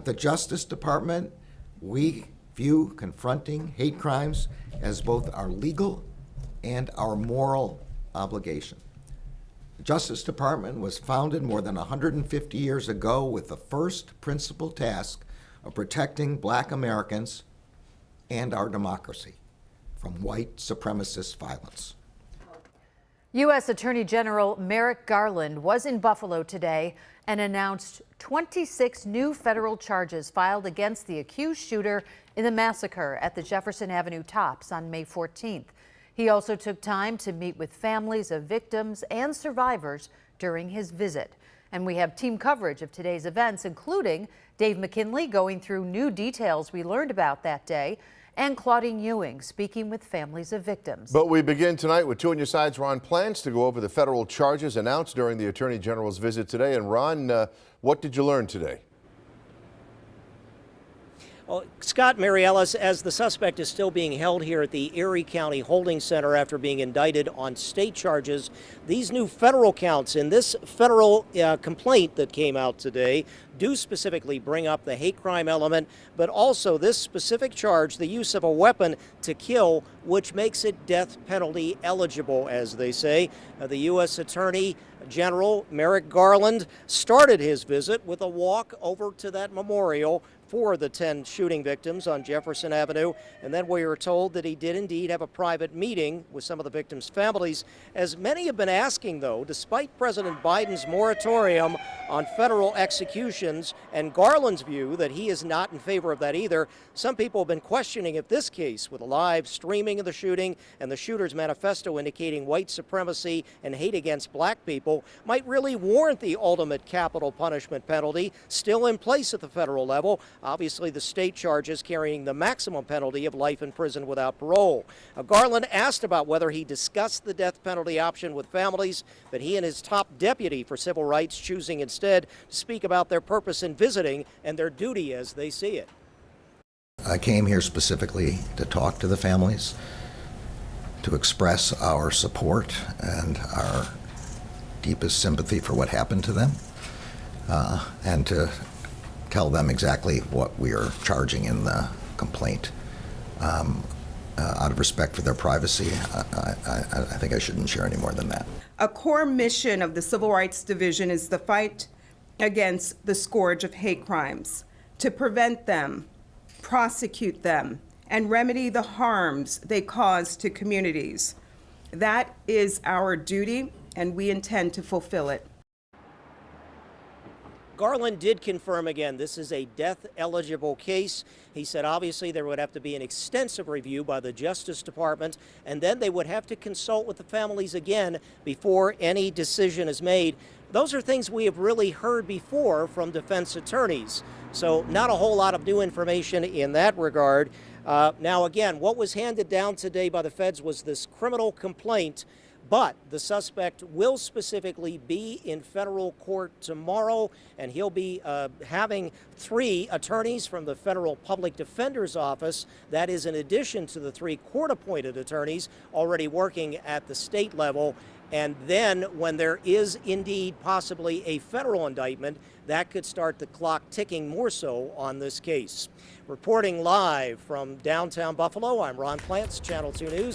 At the Justice Department, we view confronting hate crimes as both our legal and our moral obligation. The Justice Department was founded more than 150 years ago with the first principal task of protecting Black Americans and our democracy from white supremacist violence. U.S. Attorney General Merrick Garland was in Buffalo today and announced 26 new federal charges filed against the accused shooter in the massacre at the Jefferson Avenue Tops on May 14th. He also took time to meet with families of victims and survivors during his visit. And we have team coverage of today's events, including Dave McKinley going through new details we learned about that day, and Claudine Ewing speaking with families of victims. But we begin tonight with Two on Your Side's Ron Plants to go over the federal charges announced during the Attorney General's visit today. And Ron, what did you learn today? Well, Scott, Mary Ellis, as the suspect is still being held here at the Erie County Holding Center after being indicted on state charges, these new federal counts in this federal complaint that came out today do specifically bring up the hate crime element, but also this specific charge, the use of a weapon to kill, which makes it death penalty eligible, as they say. The U.S. Attorney General Merrick Garland started his visit with a walk over to that memorial for the 10 shooting victims on Jefferson Avenue. And then we were told that he did indeed have a private meeting with some of the victims' families. As many have been asking, though, despite President Biden's moratorium on federal executions and Garland's view that he is not in favor of that either, some people have been questioning if this case, with a live streaming of the shooting and the shooter's manifesto indicating white supremacy and hate against black people, might really warrant the ultimate capital punishment penalty still in place at the federal level. Obviously, the state charges carrying the maximum penalty of life in prison without parole. Garland asked about whether he discussed the death penalty option with families, but he and his top deputy for civil rights choosing instead to speak about their purpose in visiting and their duty as they see it. I came here specifically to talk to the families, to express our support and our deepest sympathy for what happened to them, and to tell them exactly what we are charging in the complaint. Out of respect for their privacy, I think I shouldn't share any more than that. A core mission of the Civil Rights Division is the fight against the scourge of hate crimes, to prevent them, prosecute them, and remedy the harms they cause to communities. That is our duty, and we intend to fulfill it. Garland did confirm again this is a death-eligible case. He said obviously there would have to be an extensive review by the Justice Department, and then they would have to consult with the families again before any decision is made. Those are things we have really heard before from defense attorneys, so not a whole lot of new information in that regard. Now again, what was handed down today by the feds was this criminal complaint, but the suspect will specifically be in federal court tomorrow, and he'll be having 3 attorneys from the Federal Public Defender's Office. That is in addition to the 3 court-appointed attorneys already working at the state level. And then when there is indeed possibly a federal indictment, that could start the clock ticking more so on this case. Reporting live from downtown Buffalo, I'm Ron Plants, Channel 2 News.